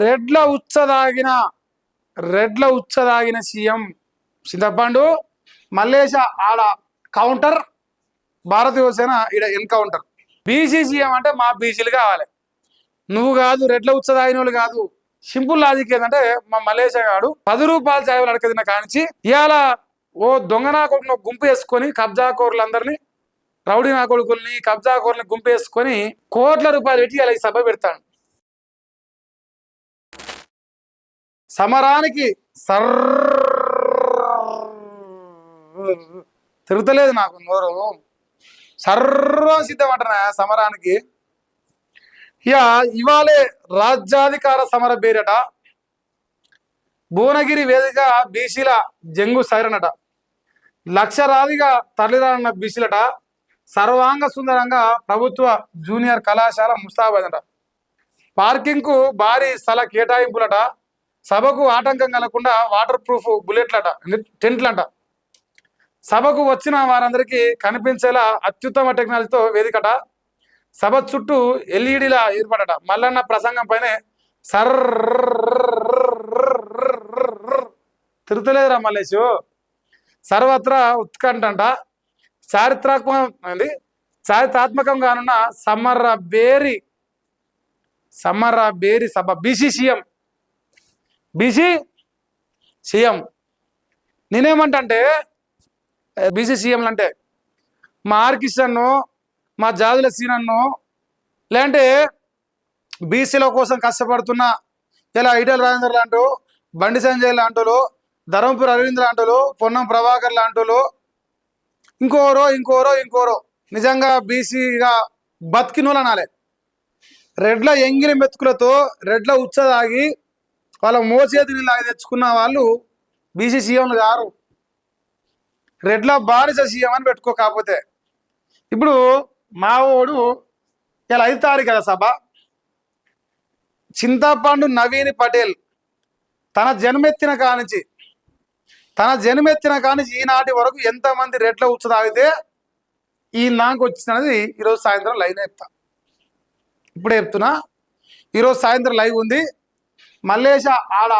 రెడ్ల ఉచ్చదాగిన CM చింతపండు మల్లేశ ఆడ counter భారతీయ సేన ఈడ ఎన్కౌంటర్. బీసీ సీఎం అంటే మా బీసీలు కావాలి, నువ్వు కాదు. రెడ్ల ఉచ్చదాగిన వాళ్ళు కాదు. సింపుల్ లాజిక్ ఏంటంటే మా మల్లేశ గాడు 10 రూపాయలు చాయలు అడగదిన కానించి ఇవాళ ఓ దొంగ నా కొడుకును గుంపు వేసుకొని కబ్జా కోర్లందరినీ, రౌడీ నా కొడుకుల్ని, కబ్జా కోర్లని గుంపు వేసుకొని కోట్ల రూపాయలు పెట్టి ఇలా ఈ సభ పెడతాడు. సమరానికి తిరుగుతలేదు నాకు నోరు, సర్వం సిద్ధం అంటున్నా సమరానికి. ఇక ఇవాళే రాజ్యాధికార సమర పేరట, భువనగిరి వేదిక బీసీల జంగు సైరనట, లక్షలాదిగా తరలిరానున్న బీసీలట, సర్వాంగ సుందరంగా ప్రభుత్వ జూనియర్ కళాశాల ముస్తాబాద్ అట, పార్కింగ్ కు భారీ స్థల కేటాయింపులట, సభకు ఆటంకం కలగకుండా వాటర్ ప్రూఫ్ బుల్లెట్లట, టెంట్లంట, సభకు వచ్చిన వారందరికీ కనిపించేలా అత్యుత్తమ టెక్నాలజీతో వేదికట, సభ చుట్టూ ఎల్ఈడిలా ఏర్పడట, మల్లన్న ప్రసంగం పైనే తిరుగుతలేదురా మల్లేషు, సర్వత్రా ఉత్కంఠంట, చారిత్రాత్మకంగానున్న సమ్మర్ర బేరి సభ బీసీ సీఎం. నేనేమంటే బీసీ సీఎంలు అంటే మా ఆర్కిషన్ను, మా జాదుల సీనన్ను, లేదంటే బీసీల కోసం కష్టపడుతున్న ఇలా ఈటెల రాజేందర్ లాంటి, బండి సంజయ్ లాంటి, ధర్మపురి అరవింద్ లాంటి, పొన్నం ప్రభాకర్ లాంటి, ఇంకోరో నిజంగా బీసీగా బతికినోళ్ళు అనాలి. రెడ్ల ఎంగిలి మెతుకులతో రెడ్ల ఉచ్చదాగి వాళ్ళ మోచేతిని లాగి తెచ్చుకున్న వాళ్ళు బీసీ సీఎంలు గారు. రెడ్ల బానిస సీఎం అని పెట్టుకో. కాకపోతే ఇప్పుడు మావోడు ఇలా 5 తారీఖు కదా సభ, చింతపండు నవీన్ పటేల్ తన జన్మెత్తిన కానించి ఈనాటి వరకు ఎంతమంది రెడ్ల ఉచ్చ తాగితే ఈ నాకు వచ్చినది ఈరోజు సాయంత్రం లైవ్ చెప్తా. ఇప్పుడే చెప్తున్నా, ఈరోజు సాయంత్రం లైవ్ ఉంది. మల్లేశ ఆడ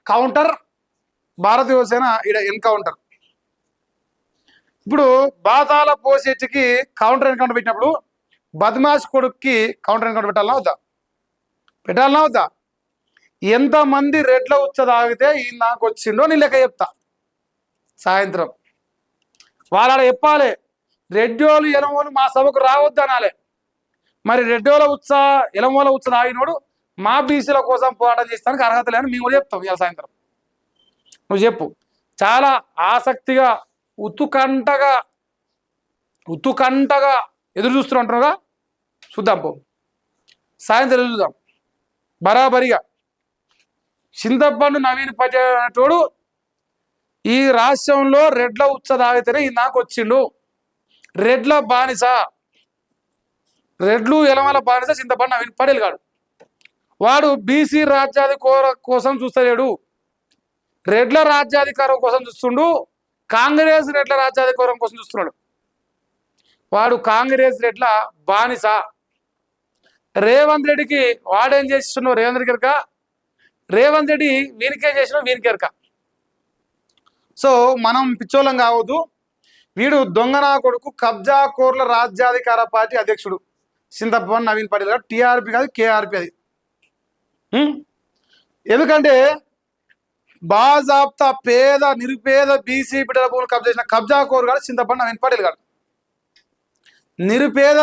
కౌంటర్, భారతీయ సేన ఈడ ఎన్కౌంటర్. ఇప్పుడు బాతాల పోసేటికి కౌంటర్ ఎన్కౌంటర్ పెట్టినప్పుడు బద్మాష్ కొడుక్కి కౌంటర్ ఎన్కౌంటర్ పెట్టాలన్నా వద్దా? ఎంతమంది రెడ్ల ఉచ్చ తాగితే ఈ నాకు వచ్చిండో నేను లెక్క చెప్తా సాయంత్రం. వాళ్ళ చెప్పాలి, రెడ్డోళ్ళు ఎలమోలు మా సభకు రావద్దు అనాలి. మరి రెడ్డోల ఎలమోల ఉచ్చ తాగినోడు మా బీసీల కోసం పోరాటం చేస్తానికి అర్హత లేని మేము కూడా చెప్తాం ఇవాళ సాయంత్రం. నువ్వు చెప్పు. చాలా ఆసక్తిగా ఉత్తుకంటగా ఎదురు చూస్తుంటారుగా, చూద్దాం పో. సాయంత్రం ఎదురు చూద్దాం బరాబరిగా. చింతపండు నవీన్ పటేల్ అనేటోడు ఈ రాష్ట్రంలో రెడ్ల ఉచ్చ తాగితేనే ఈ నాకు వచ్చిండు. రెడ్ల బానిస, రెడ్లు ఎలమల బానిస చింతపండు నవీన్ పటేల్ గాడు. వాడు బీసీ రాజ్యాధికారం కోసం చూస్తలేడు, రెడ్ల రాజ్యాధికారం కోసం చూస్తుండు. కాంగ్రెస్ రెడ్ల రాజ్యాధికారం కోసం చూస్తున్నాడు. వాడు కాంగ్రెస్ రెడ్ల బానిస. రేవంత్ రెడ్డికి వాడేం చేస్తున్నావు? రేవంత్ రెడ్డి వీనికేం చేసినావు? వీనికెరక. సో మనం పిచ్చోళం కావద్దు. వీడు దొంగనా కొడుకు, కబ్జా కోర్ల రాజ్యాధికార పార్టీ అధ్యక్షుడు చింతపండు నవీన్ పటేల్ గారు. టీఆర్పీ కాదు, కేఆర్పీ అది. ఎందుకంటే బాజాబ్తా పేద నిరుపేద బీసీ బిడ్డల భూములు కబ్జా చేసిన కబ్జా కోరు గారు చింతపండు నవీన్ పటేల్ గారు. నిరుపేద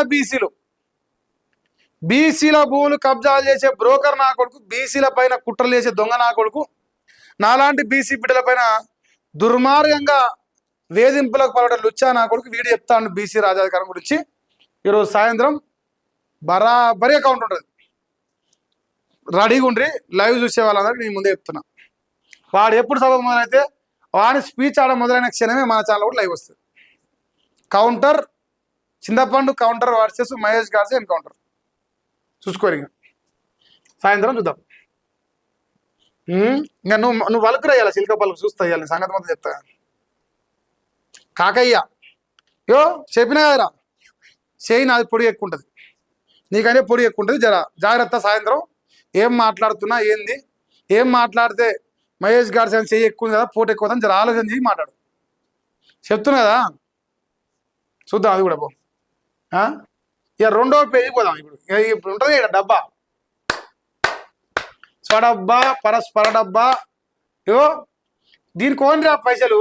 బీసీల భూములు కబ్జాలు చేసే బ్రోకర్ నా కొడుకు, బీసీల పైన కుట్రలు చేసే దొంగ నా కొడుకు, నాలాంటి బీసీ బిడ్డల పైన దుర్మార్గంగా వేధింపులకు పడడం లుచ్చా నా కొడుకు. వీడు చెప్తాను బీసీ రాజ్యాధికారం గురించి. ఈరోజు సాయంత్రం బరాబరి అకౌంట్ ఉంటుంది. రెడీగా ఉండ్రి. లైవ్ చూసే వాళ్ళందరికీ నేను ముందే చెప్తున్నా. వాడు ఎప్పుడు సభ మొదలైతే వాడి స్పీచ్ ఆడ మొదలైన క్షణమే మన ఛానల్ కూడా లైవ్ వస్తుంది. కౌంటర్ చింతపండు counter versus Mahesh gods encounter చూసుకోరు. ఇంకా సాయంత్రం చూద్దాం. ఇంకా నువ్వు వలుకురా ఇవ్వాలి, చిలక పలుకు చూస్తా ఇవ్వాలి, సంగతి మొత్తం చెప్తా. కాకయ్య చెప్పినా కదరా, చేయి నాది పొడి ఎక్కువ ఉంటుంది, నీకనే పొడి ఎక్కువ ఉంటుంది. జాగ్రత్త. సాయంత్రం ఏం మాట్లాడుతున్నా ఏంది, ఏం మాట్లాడితే మహేష్ గారి సైన్ చెయ్యి ఎక్కువ ఉంది కదా, పోటీ ఎక్కువ ఉందని జర ఆలోచన చేసి మాట్లాడు. చెప్తున్నా కదా, చూద్దాం అది కూడా పో. ఇక రెండో పేజీ పోదాం. ఇప్పుడు ఉంటుంది ఇక్కడ డబ్బా, స్వడబ్బా పరస్పర డబ్బా. ఇగో దీనికి ఓనిరా పైసలు,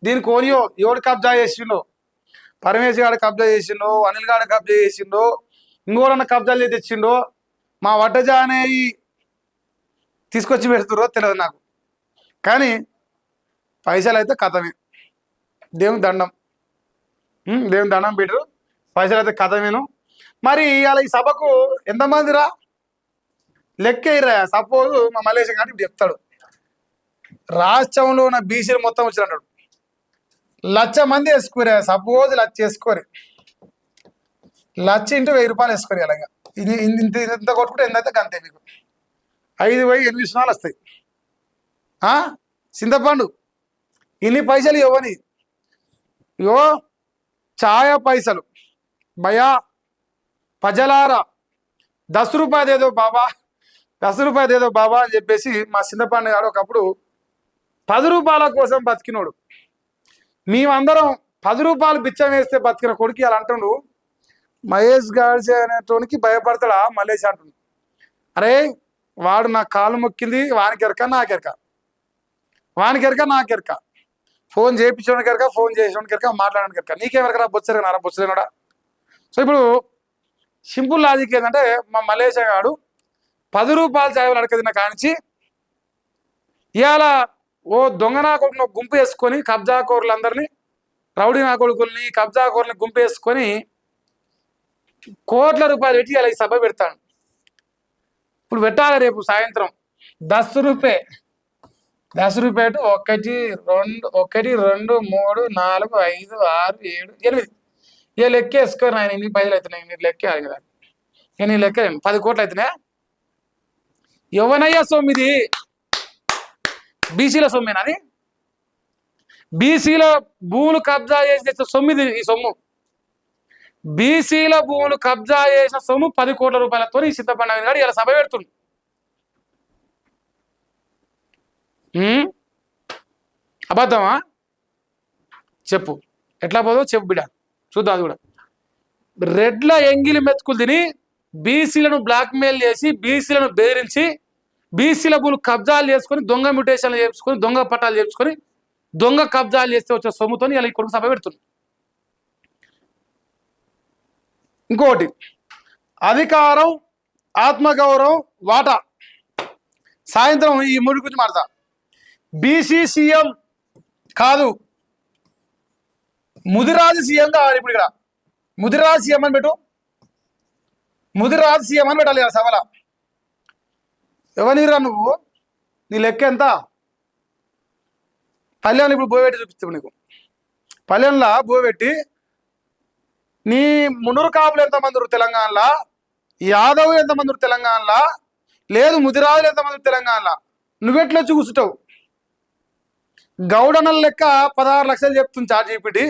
దీనికి ఓనియో ఎవడు కబ్జా చేసిండో, పరమేశ్ గారు కబ్జా చేసిండో, అనిల్ గారు కబ్జా చేసిండో, ఇంకోరన్న కబ్జాలు తెచ్చిండో, మా వడ్డజా అనేవి తీసుకొచ్చి పెడుతురో తెలియదు నాకు. కానీ పైసలు అయితే కథమే, దేవుని దండం, దేవుని దండం పెట్టరు, పైసలు అయితే కథమేను. మరి ఇవాళ ఈ సభకు ఎంతమంది రా లెక్క ఇరా. సపోజ్ మా మల్లేష్ గారు ఇప్పుడు చెప్తాడు, రాష్ట్రంలో ఉన్న బీసీలు మొత్తం వచ్చినట్టు 1,00,000 మంది వేసుకోరా. సపోజ్ 1,00,000 వేసుకోరు, 1,00,000 ఇంటూ 1,000 రూపాయలు వేసుకోరు. అలాగా ఇంత కొట్టుకుంటే ఎంతైతే అంతే, మీకు 5,800 సున్నాలు వస్తాయి. చింతపండు ఇన్ని పైసలు ఇవ్వని, ఇవో ఛాయ పైసలు భయా పజలారా 10 రూపాయలు ఏదో బాబా, 10 రూపాయలు ఏదో బాబా అని చెప్పేసి మా చింతపండు గారు ఒకప్పుడు 10 రూపాయల కోసం బతికినోడు. మేమందరం 10 రూపాయలు బిచ్చం వేస్తే బతికిన కొడుకు అలా అంటుండు. మహేష్ గాడ్స్ అనేటోనికి భయపడతాడా మల్లేష్ అంటుండు. అరే వాడు నా కాలు మొక్కింది, వానికి ఎరక నాకెరక, వానికి ఎరక నాకెరక, ఫోన్ చేయించడానికి ఎరక, ఫోన్ చేసేవానికి ఎరక, మాట్లాడడానికి ఎరక, నీకేమెరకరా బొచ్చరగా బొచ్చలేనాడా. సో ఇప్పుడు సింపుల్ లాజిక్ ఏంటంటే, మా మల్లేష్ గాడు 10 రూపాయలు చాయలు అడకదిన కానించి ఇవాళ ఓ దొంగ నా కొడుకుని గుంపు వేసుకొని, కబ్జా కోరులందరినీ, రౌడీ నా కొడుకుల్ని, కబ్జా కోరుని గుంపు వేసుకొని కోట్ల రూపాయలు పెట్టి ఇలా ఈ సభ పెడతాడు. ఇప్పుడు పెట్టాలి రేపు సాయంత్రం 10 రూపాయ, 10 రూపాయలు 1 2 1 2 3 4 5 6 7 8 ఇక లెక్క వేసుకోరు. ఆయన ఇన్ని పైసలు అవుతున్నాయి, మీరు లెక్కే అది కదా, ఇక నీ లెక్క 10 కోట్లు అవుతున్నాయా. ఎవనయ్యా సొమ్మిది, బీసీల సొమ్మేనా అది? బీసీల భూములు కబ్జా చేసి తెచ్చే సొమ్మిది ఈ సొమ్ము. బీసీల భూములు కబ్జా చేసిన సొమ్ము 10 కోట్ల రూపాయలతో ఈ చింతపండు గారు ఇలా సభ పెడుతుంది. అబద్ధమా చెప్పు, ఎట్లా పోదో చెప్పు బిడ్డ, చూద్దాం అది కూడా. రెడ్ల ఎంగిలి మెతుకులు తిని బీసీలను బ్లాక్మెయిల్ చేసి, బీసీలను బెదిరించి, బీసీల భూములు కబ్జాలు చేసుకొని, దొంగ మ్యూటేషన్లు చేసుకొని, దొంగ పట్టాలు చేసుకొని, దొంగ కబ్జాలు చేస్తే వచ్చే సొమ్ముతో ఇలా ఈ కొడుకు సభ పెడుతుంది. ఇంకోటి అధికారం, ఆత్మగౌరవం, వాటా. సాయంత్రం ఈ మూడు గురించి మాట్లాడతా. బీసీ సీఎం కాదు, ముదిరాజు సీఎం కావాలి. ఇప్పుడు ఇక్కడ ముదిరాజు సీఎం అని పెట్టు, ముదిరాజు సీఎం అని పెట్టాలి కదా సభలో. ఎవరిరా నువ్వు, నీ లెక్క ఎంత? పల్లెంలో ఇప్పుడు బోయబెట్టి చూపిస్తావు. నీకు పల్లెంలో బోయబెట్టి నీ మునురు కాపులు ఎంతమంది తెలంగాణలో, యాదవ్ ఎంతమంది తెలంగాణలో, లేదు ముదిరాజులు ఎంతమంది తెలంగాణలో, నువ్వెట్లా చూసుటావు? గౌడనల లెక్క 16 లక్షలు చెప్తుంది చార్జీపీటీ,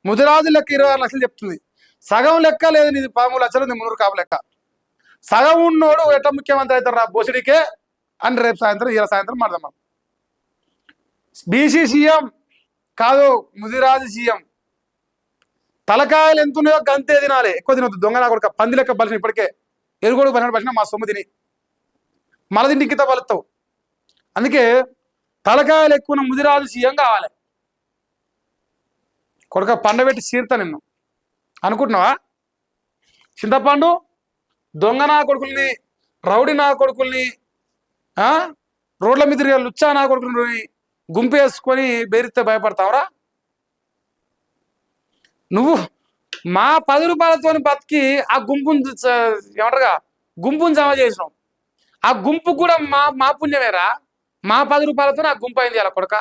ముదిరాజు లెక్క 26 లక్షలు చెప్తుంది. సగం లెక్క లేదు నీది 13 లక్షలు, నీ మునురు కాపు లెక్క. సగం ఉన్నోడు ఎట్లా ముఖ్యమంత్రి అవుతారు రా బోసిడికే అని రేపు సాయంత్రం ఇలా సాయంత్రం మాట్లాడదాం. బీసీ సీఎం కాదు, ముదిరాజు సీఎం. తలకాయలు ఎంత ఉన్నాయో గంతే తినాలి, ఎక్కువ తినొద్దు. దొంగ నా కొడుక పంది లెక్క బలిసిన, ఇప్పటికే ఎరుగుడు బలిసిన మా సొమ్ము తిని మళ్ళీ తిండి ఇంకిత బలుతావు. అందుకే తలకాయలు ఎక్కువ ముదిరాజు సీఎం కావాలి. కొడుక పండబెట్టి చీరుతా నిన్ను అనుకుంటున్నావా? చింతపండు దొంగ నా కొడుకుల్ని, రౌడీ నా కొడుకుల్ని, రోడ్ల మీద లుచ్చా నా కొడుకుని గుంపేసుకొని బెదిరిస్తే భయపడతావురా? నువ్వు మా 10 రూపాయలతో బతికి ఆ గుంపుని ఏమంటారుగా గుంపుని జమ చేసినావు. ఆ గుంపు కూడా మా పుణ్యమేరా. మా 10 రూపాయలతో ఆ గుంపు అయింది అలా కొడక.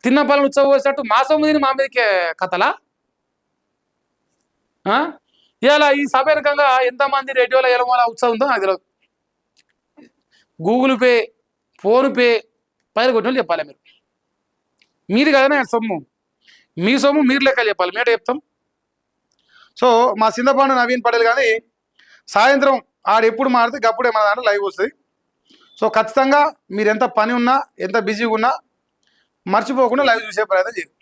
తిన్న పనులు ఉత్సవం మా సొమ్మిదిని మా మీదకే కథలా. ఇలా ఈ సభ వెనకంగా ఎంతమంది రేడియోలో ఎలమూల ఉత్సవం ఉందో నాకు తెలియదు. గూగుల్ పే, ఫోన్ పే పైన కొట్టిన చెప్పాలి. మీరు మీది కదనే సొమ్ము, మీ సొమ్ము మీరు లెక్కలు చెప్పాలి. మేట చెప్తాం. సో మా చింతపండు నవీన్ పటేల్ కానీ సాయంత్రం ఆడు ఎప్పుడు మారితే అప్పుడే మన దాంట్లో లైవ్ వస్తుంది. సో ఖచ్చితంగా మీరు ఎంత పని ఉన్నా ఎంత బిజీగా ఉన్నా మర్చిపోకుండా లైవ్ చూసే ప్రయత్నం చేయండి.